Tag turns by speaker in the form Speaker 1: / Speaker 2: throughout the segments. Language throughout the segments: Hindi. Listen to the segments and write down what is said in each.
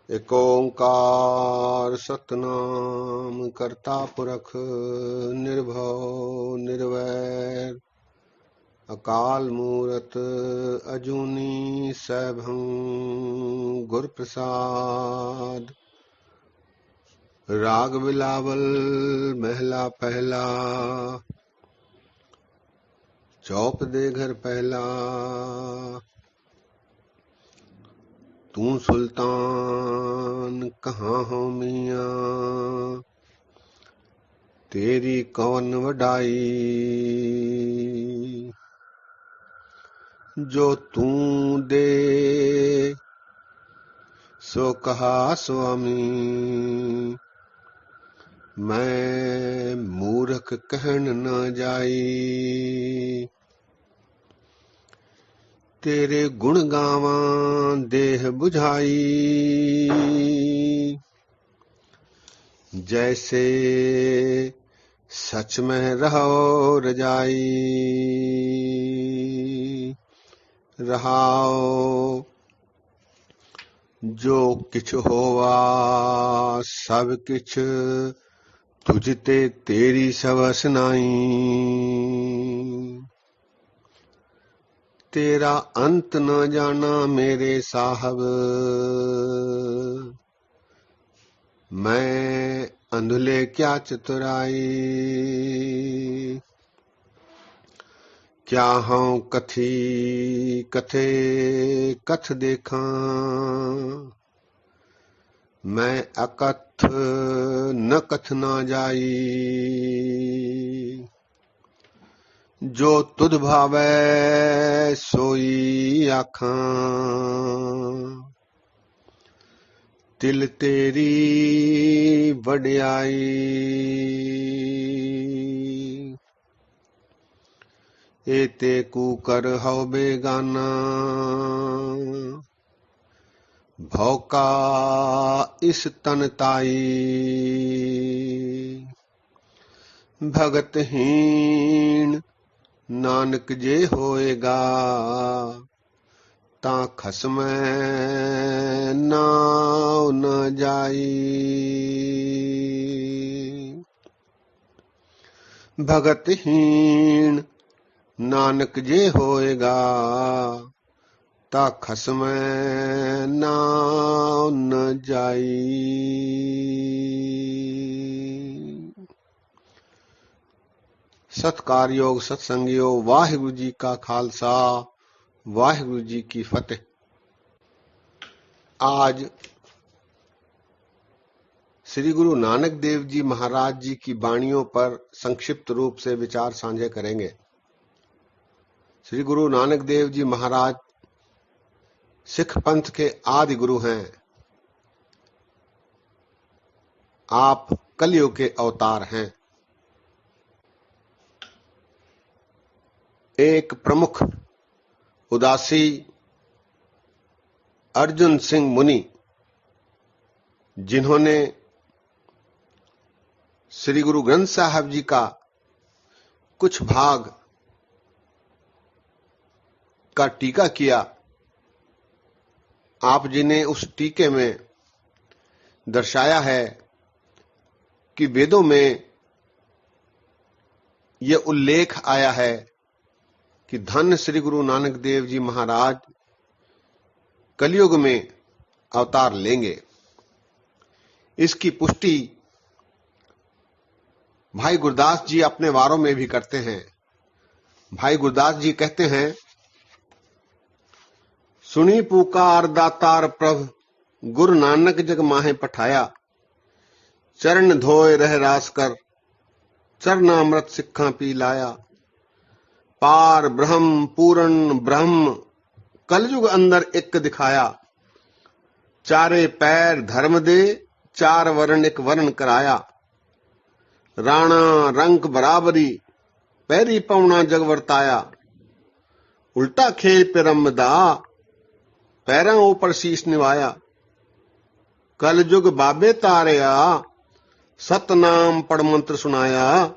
Speaker 1: एक ओंकार सतनाम करता पुरख निर्भव निर्वैर अकाल मूरत अजूनी सैभं गुर प्रसाद। राग बिलावल महला पहला, चौप दे घर पहला। तू सुल्तान कहाँ हो मियाँ, तेरी कौन वडाई। जो तू दे सो कहा स्वामी, मैं मूर्ख कहन न जाई। तेरे गुण गावां देह बुझाई, जैसे सच में रहो रजाई। रहाओ जो किछ होवा सब किछ, तुझते तेरी सवस नाई। तेरा अंत न जाना मेरे साहब, मैं अंधुले क्या चतुराई। क्या हूँ कथी कथे कथ देखा, मैं अकथ न कथ ना जाई। जो तुध भावै सोई आखां, तिल तेरी वड्याई। एते कूकर हौ बेगाना, भौका इस तन ताई। भगतहीन नानक जे होएगा, ता खसमै नाव न जाई। भगतहीन नानक जे होएगा, ता खसमै नाव न जाई। सत्कार योग सत्संगियो, वाहिगुरु जी का खालसा वाहिगुरु जी की फतेह। आज श्री गुरु नानक देव जी महाराज जी की वाणियों पर संक्षिप्त रूप से विचार साझे करेंगे। श्री गुरु नानक देव जी महाराज सिख पंथ के आदि गुरु हैं। आप कलयुग के अवतार हैं। एक प्रमुख उदासी अर्जुन सिंह मुनि, जिन्होंने श्री गुरु ग्रंथ साहब जी का कुछ भाग का टीका किया, आप जी ने उस टीके में दर्शाया है कि वेदों में यह उल्लेख आया है कि धन्य श्री गुरु नानक देव जी महाराज कलयुग में अवतार लेंगे। इसकी पुष्टि भाई गुरदास जी अपने वारों में भी करते हैं। भाई गुरदास जी कहते हैं, सुनी पुकार दातार प्रभ, गुरु नानक जग माहे पठाया। चरण धोए रह रास कर, चरणामृत सिक्खा पी लाया। पार ब्रह्म पूर्ण ब्रह्म, कलयुग अंदर एक दिखाया। चारे पैर धर्म दे, चार वर्ण एक वर्ण कराया। राणा रंक बराबरी, पैरी पौना जग वर्ताया। उल्टा खेल पे रमदा, पैरों ऊपर शीश निभाया। कलयुग बाबे तारया, सतनाम पढ़ मंत्र सुनाया।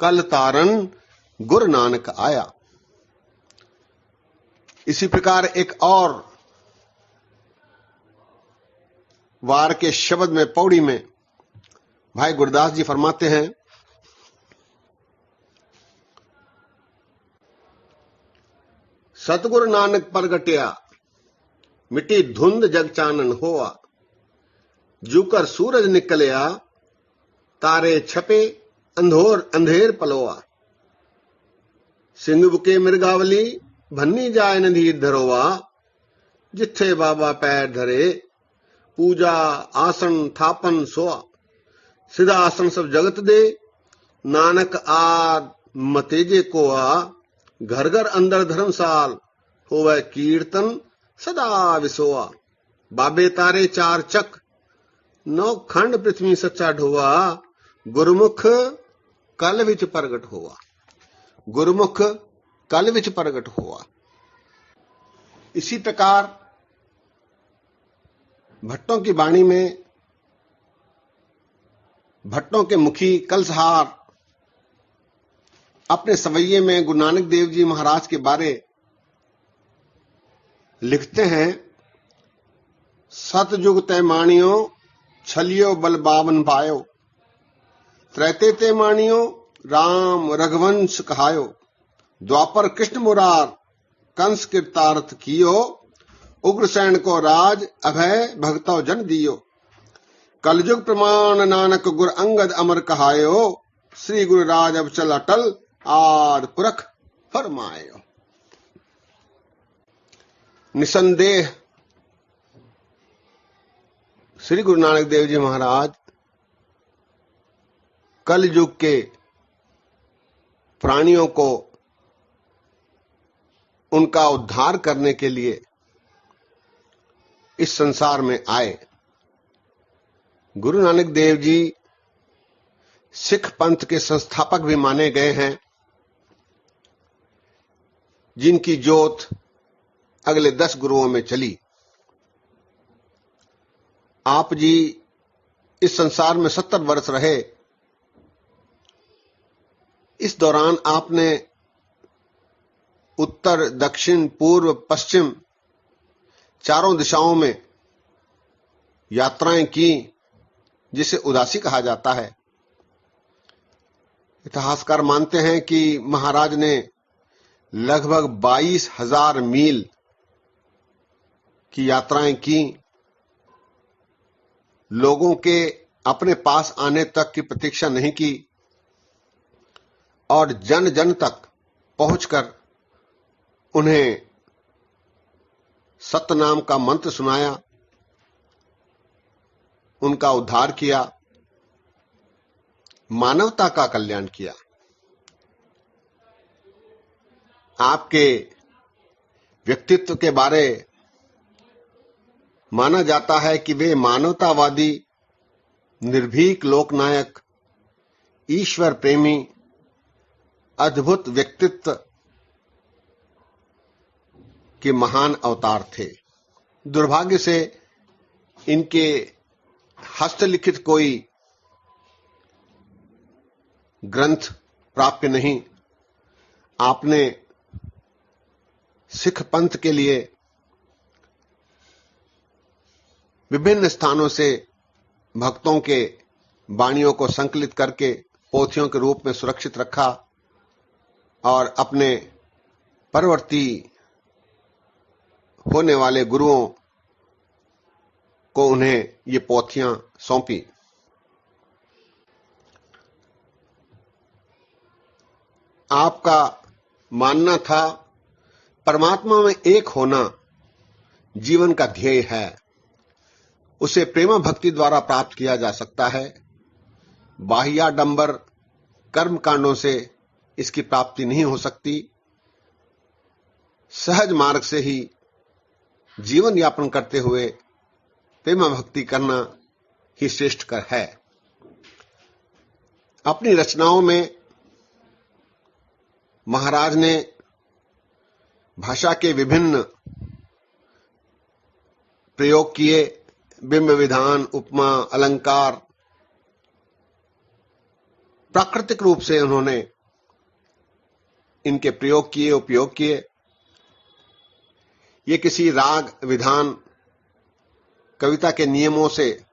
Speaker 1: कल तारन गुरु नानक आया। इसी प्रकार एक और वार के शब्द में पौड़ी में भाई गुरदास जी फरमाते हैं, सतगुरु नानक प्रगट्या मिट्टी धुंध जग चानन होआ, जूकर सूरज निकलया तारे छपे अंधेर पलोआ, सिंह बुके मृगावली भन्नी जाय नदी धरोवा, जिथे बाबा पैर धरे पूजा आसन थापन सोआ, सिधा आसन सब जगत दे नानक आद मतेजे कोआ, घर घर अंदर धर्मसाल होवे कीर्तन सदा विसोआ, बाबे तारे चार चक नौ खंड पृथ्वी सच्चा ढोआ, गुरुमुख कल विच प्रगट हुआ, गुरुमुख कल विच प्रगट हुआ। इसी प्रकार भट्टों की वाणी में भट्टों के मुखी कलसहार अपने सवैये में गुरु नानक देव जी महाराज के बारे लिखते हैं, सतयुग तय माणियो छलियो बल बावन पायो, त्रैते ते माणियो राम रघुवंश कहायो, द्वापर कृष्ण मुरार कंस कृतार्थ कियो, उग्रसेन को राज अभय भक्तौ जन दियो, कलयुग प्रमाण नानक गुर अंगद अमर कहायो, श्री गुरु राज अब चल अटल आद पुरख फरमायो। निसंदेह श्री गुरु नानक देव जी महाराज कल युग के प्राणियों को उनका उद्धार करने के लिए इस संसार में आए। गुरु नानक देव जी सिख पंथ के संस्थापक भी माने गए हैं, जिनकी जोत अगले 10 गुरुओं में चली। आप जी इस संसार में 70 वर्ष रहे। इस दौरान आपने उत्तर दक्षिण पूर्व पश्चिम चारों दिशाओं में यात्राएं की, जिसे उदासी कहा जाता है। इतिहासकार मानते हैं कि महाराज ने लगभग 22,000 मील की यात्राएं की। लोगों के अपने पास आने तक की प्रतीक्षा नहीं की और जन जन तक पहुंचकर उन्हें सतनाम का मंत्र सुनाया, उनका उद्धार किया, मानवता का कल्याण किया। आपके व्यक्तित्व के बारे माना जाता है कि वे मानवतावादी, निर्भीक लोकनायक, ईश्वर प्रेमी, अद्भुत व्यक्तित्व के महान अवतार थे। दुर्भाग्य से इनके हस्तलिखित कोई ग्रंथ प्राप्य नहीं। आपने सिख पंथ के लिए विभिन्न स्थानों से भक्तों के वाणियों को संकलित करके पोथियों के रूप में सुरक्षित रखा और अपने परवर्ती होने वाले गुरुओं को उन्हें ये पोथियां सौंपी। आपका मानना था परमात्मा में एक होना जीवन का ध्येय है, उसे प्रेम भक्ति द्वारा प्राप्त किया जा सकता है। बाह्याडंबर कर्म कांडों से इसकी प्राप्ति नहीं हो सकती। सहज मार्ग से ही जीवन यापन करते हुए प्रेम भक्ति करना ही श्रेष्ठ कर है। अपनी रचनाओं में महाराज ने भाषा के विभिन्न प्रयोग किए, बिंब विधान, उपमा, अलंकार, प्राकृतिक रूप से उन्होंने इनके प्रयोग किए, उपयोग किए। ये किसी राग विधान कविता के नियमों से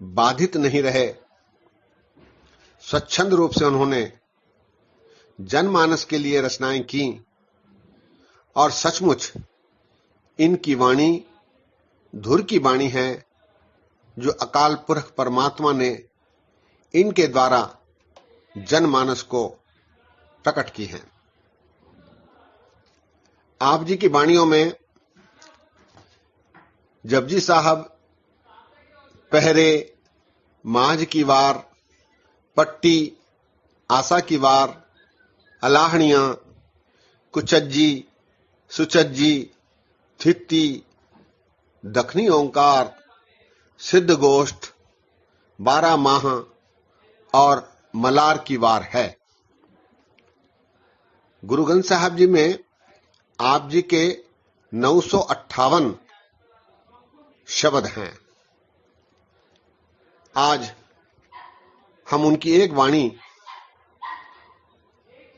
Speaker 1: बाधित नहीं रहे, स्वच्छंद रूप से उन्होंने जनमानस के लिए रचनाएं की और सचमुच इनकी वाणी धुर की वाणी है जो अकाल पुरख परमात्मा ने इनके द्वारा जनमानस को प्रकट की है। आप जी की वाणियों में जपजी साहब पहरे, माझ की वार, पट्टी, आशा की वार, अलाहणियां, कुचज्जी, सुचज्जी, थित्ती, दखनी ओंकार, सिद्ध गोष्ठ, 12 माह और मलार की वार है। गुरु ग्रंथ साहब जी में आप जी के 958 शब्द हैं। आज हम उनकी एक वाणी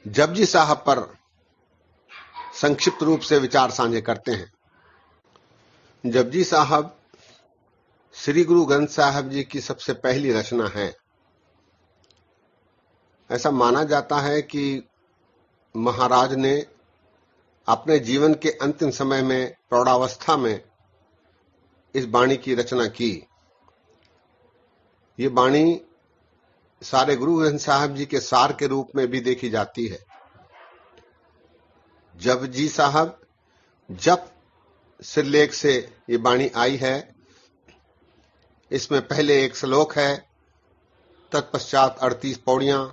Speaker 1: जपजी साहब पर संक्षिप्त रूप से विचार साझे करते हैं। जपजी साहब श्री गुरु ग्रंथ साहब जी की सबसे पहली रचना है। ऐसा माना जाता है कि महाराज ने अपने जीवन के अंतिम समय में, प्रौढ़ावस्था में इस वाणी की रचना की। ये वाणी सारे गुरु ग्रंथ साहब जी के सार के रूप में भी देखी जाती है। जपजी साहब जप सिरलेख से ये वाणी आई है। इसमें पहले एक श्लोक है, तत्पश्चात 38 पौड़ियां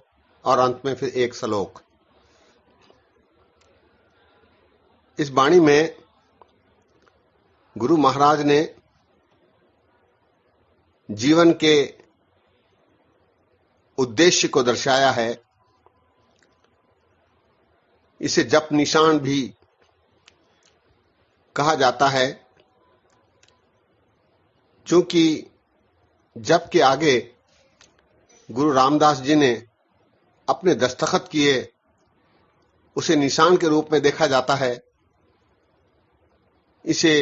Speaker 1: और अंत में फिर एक श्लोक। इस वाणी में गुरु महाराज ने जीवन के उद्देश्य को दर्शाया है। इसे जप निशान भी कहा जाता है, क्योंकि जप के आगे गुरु रामदास जी ने अपने दस्तखत किए, उसे निशान के रूप में देखा जाता है। इसे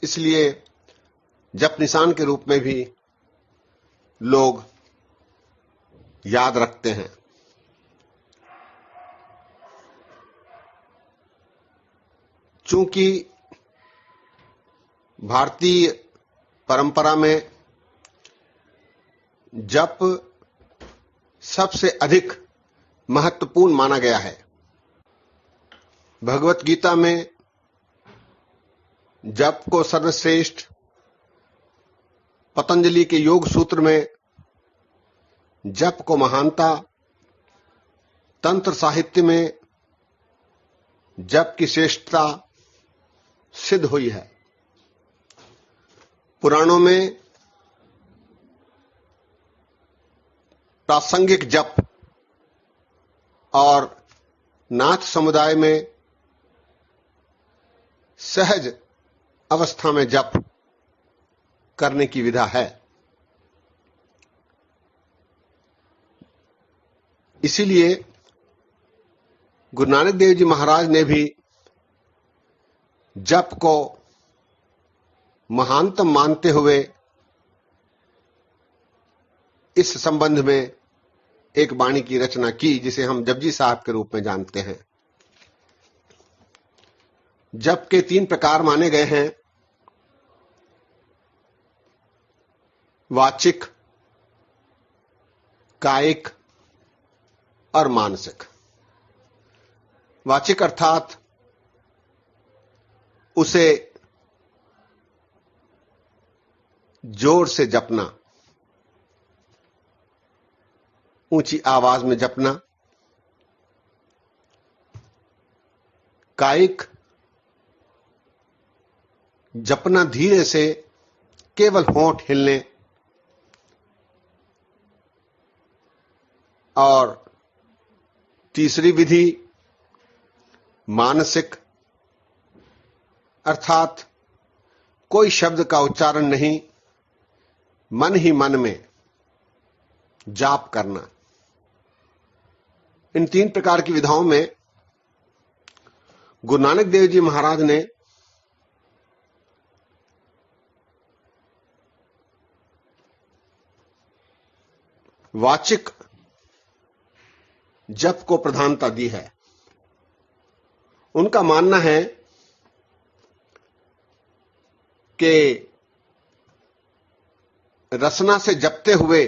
Speaker 1: इसलिए जप निशान के रूप में भी लोग याद रखते हैं। चूंकि भारतीय परंपरा में जप सबसे अधिक महत्वपूर्ण माना गया है। भगवत गीता में जप को सर्वश्रेष्ठ, पतंजलि के योग सूत्र में जप को महानता, तंत्र साहित्य में जप की श्रेष्ठता सिद्ध हुई है। पुराणों में प्रासंगिक जप और नाथ समुदाय में सहज अवस्था में जप करने की विधा है। इसीलिए गुरु नानक देव जी महाराज ने भी जप को महानतम मानते हुए इस संबंध में एक वाणी की रचना की, जिसे हम जपजी साहब के रूप में जानते हैं। जप के 3 प्रकार माने गए हैं, वाचिक, कायिक और मानसिक। वाचिक अर्थात उसे जोर से जपना, ऊंची आवाज में जपना। कायिक जपना धीरे से, केवल होंठ हिलने। और तीसरी विधि मानसिक, अर्थात कोई शब्द का उच्चारण नहीं, मन ही मन में जाप करना। इन 3 प्रकार की विधाओं में गुरु नानक देव जी महाराज ने वाचिक जप को प्रधानता दी है। उनका मानना है कि रसना से जपते हुए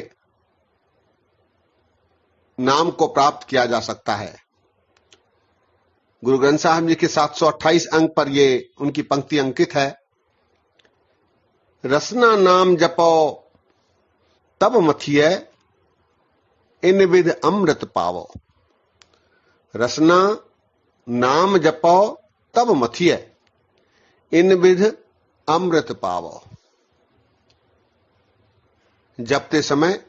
Speaker 1: नाम को प्राप्त किया जा सकता है। गुरु ग्रंथ साहिब जी के 728 अंक पर ये उनकी पंक्ति अंकित है। रसना नाम जपो तब मथिए, इन विध अमृत पावो। रसना नाम जपो तब मथिए, इन विध अमृत पावो। जपते समय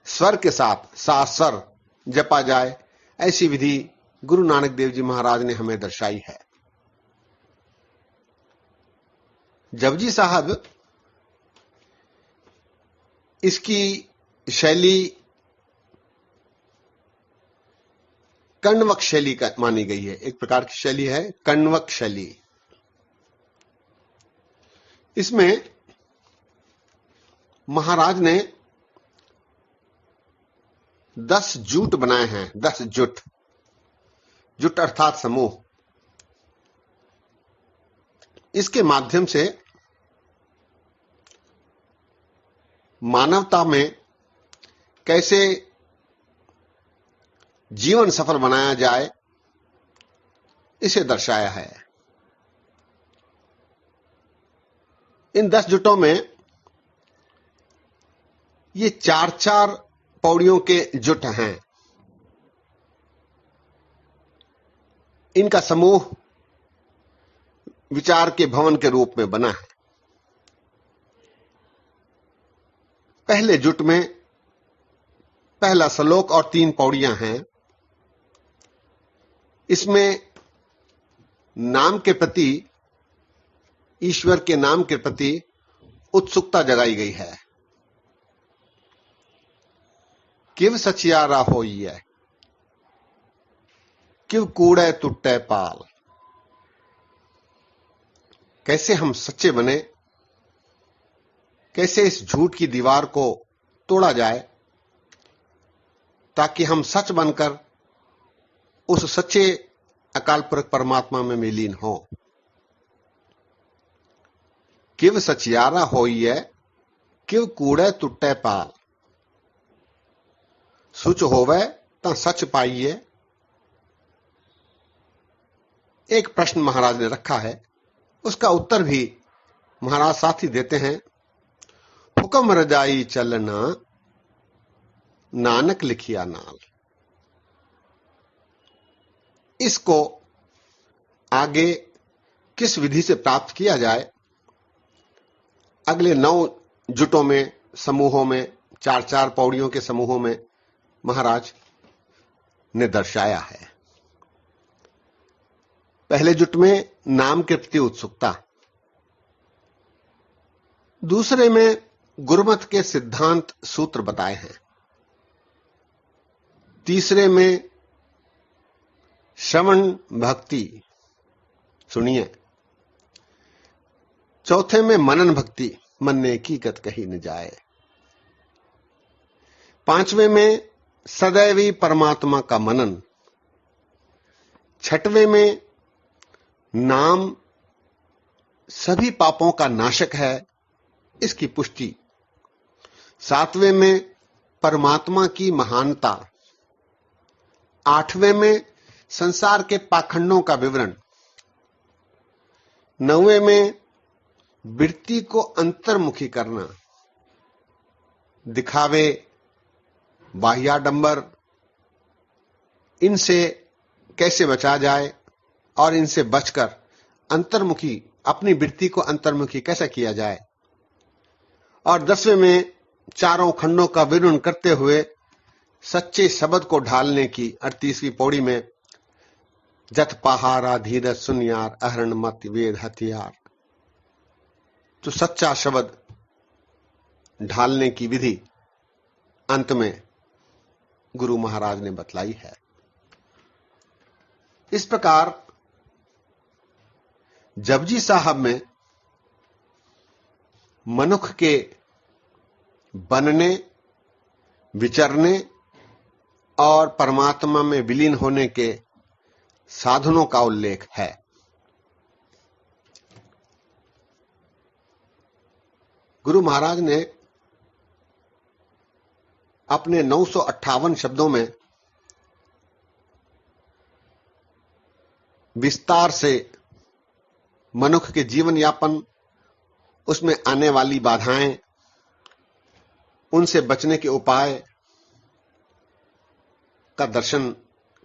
Speaker 1: स्वर के साथ सासर जपा जाए, ऐसी विधि गुरु नानक देव जी महाराज ने हमें दर्शाई है। जपजी साहब इसकी शैली कण्वक शैली का मानी गई है। एक प्रकार की शैली है कण्वक शैली। इसमें महाराज ने 10 जूट बनाए हैं। 10 जुट, जुट अर्थात समूह। इसके माध्यम से मानवता में कैसे जीवन सफल बनाया जाए, इसे दर्शाया है। इन 10 जुटों में ये 4-4 पौड़ियों के जुट हैं। इनका समूह विचार के भवन के रूप में बना है। पहले जुट में पहला श्लोक और 3 पौड़ियां हैं। इसमें नाम के प्रति, ईश्वर के नाम के प्रति उत्सुकता जगाई गई है। किव सचियारा होई है, किव कूड़े टुट्टे पाल। कैसे हम सच्चे बने, कैसे इस झूठ की दीवार को तोड़ा जाए, ताकि हम सच बनकर उस सच्चे अकाल पुरख परमात्मा में विलीन हो। किव सचियारा होई है, किव कूड़े टुट्टे पाल। सुच होवे ता सच पाइए। एक प्रश्न महाराज ने रखा है, उसका उत्तर भी महाराज साथ ही देते हैं। हुक्म रजाई चलना, नानक लिखिया नाल। इसको आगे किस विधि से प्राप्त किया जाए, अगले 9 जुटों में, समूहों में, 4-4 पौड़ियों के समूहों में महाराज ने दर्शाया है। पहले जुट में नाम के प्रति उत्सुकता, दूसरे में गुरुमत के सिद्धांत सूत्र बताए हैं, तीसरे में श्रवण भक्ति सुनिए, चौथे में मनन भक्ति, मन ने हकीकत कही न जाए, 5वें में सदैवी परमात्मा का मनन, 6वें में नाम सभी पापों का नाशक है, इसकी पुष्टि, 7वें में परमात्मा की महानता, 8वें में संसार के पाखंडों का विवरण, 9वें में वृत्ति को अंतर्मुखी करना, दिखावे, बाह्याडंबर, इनसे कैसे बचा जाए और इनसे बचकर अंतर्मुखी, अपनी वृत्ति को अंतर्मुखी कैसे किया जाए, और 10वें में चारों खंडों का विवरण करते हुए सच्चे शब्द को ढालने की 38वीं पौड़ी में जत पहारा धीरज सुनियार अहरण मत वेद हथियार। तो सच्चा शब्द ढालने की विधि अंत में गुरु महाराज ने बतलाई है। इस प्रकार जपजी साहब में मनुष्य के बनने विचरने और परमात्मा में विलीन होने के साधनों का उल्लेख है। गुरु महाराज ने अपने 958 शब्दों में विस्तार से मनुष्य के जीवन यापन, उसमें आने वाली बाधाएं, उनसे बचने के उपाय का दर्शन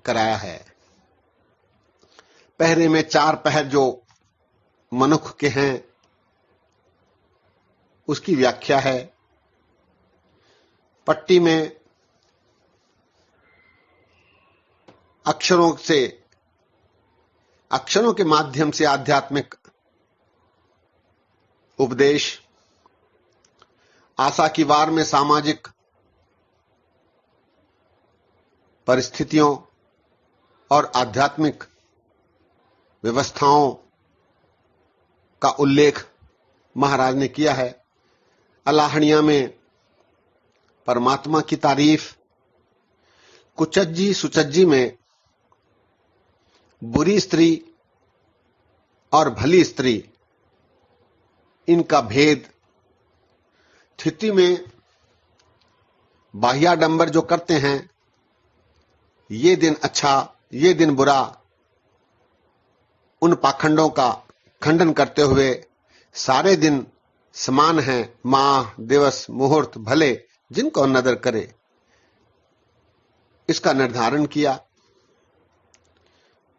Speaker 1: कराया है। पहरे में 4 पहर जो मनुष्य के हैं उसकी व्याख्या है। पट्टी में अक्षरों के माध्यम से आध्यात्मिक उपदेश, आशा की वार में सामाजिक परिस्थितियों और आध्यात्मिक व्यवस्थाओं का उल्लेख महाराज ने किया है। अलाहणिया में परमात्मा की तारीफ, कुचज्जी सुचज्जी में बुरी स्त्री और भली स्त्री, इनका भेद, स्थिति में बाह्याडंबर जो करते हैं, ये दिन अच्छा ये दिन बुरा, उन पाखंडों का खंडन करते हुए सारे दिन समान हैं, माह दिवस मुहूर्त भले जिनको नदर करे, इसका निर्धारण किया।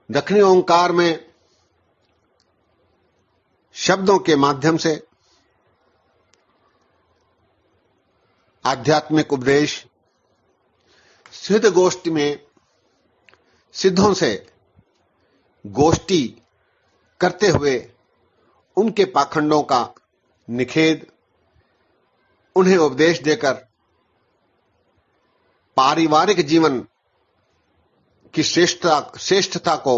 Speaker 1: दक्षिणी ओंकार में शब्दों के माध्यम से आध्यात्मिक उपदेश, सिद्ध गोष्ठी में सिद्धों से गोष्ठी करते हुए उनके पाखंडों का निषेध, उन्हें उपदेश देकर पारिवारिक जीवन की श्रेष्ठता को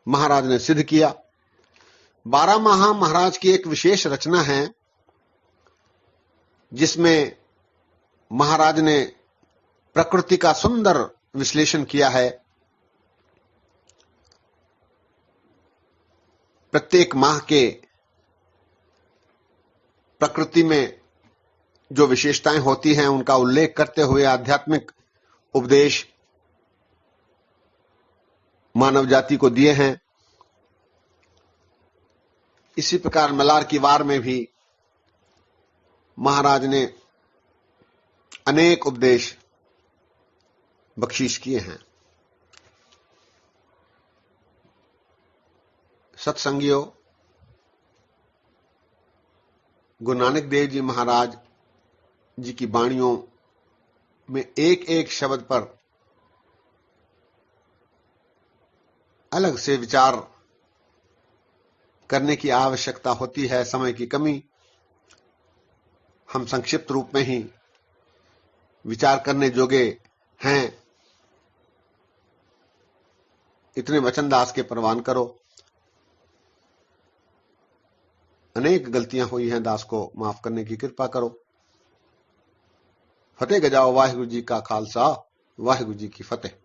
Speaker 1: महाराज ने सिद्ध किया। 12 माह महाराज की एक विशेष रचना है जिसमें महाराज ने प्रकृति का सुंदर विश्लेषण किया है। प्रत्येक माह के प्रकृति में जो विशेषताएं होती हैं उनका उल्लेख करते हुए आध्यात्मिक उपदेश मानव जाति को दिए हैं। इसी प्रकार मलार की वार में भी महाराज ने अनेक उपदेश बख्शीश किए हैं। सत्संगियों, गुरु नानक देव जी महाराज जी की वाणियों में एक एक शब्द पर अलग से विचार करने की आवश्यकता होती है। समय की कमी, हम संक्षिप्त रूप में ही विचार करने जोगे हैं। इतने वचन दास के प्रवान करो। अनेक गलतियां हुई हैं, दास को माफ करने की कृपा करो। फतेह गजाओ वाहिगुरु जी का खालसा, वाहिगुरु जी की फतेह।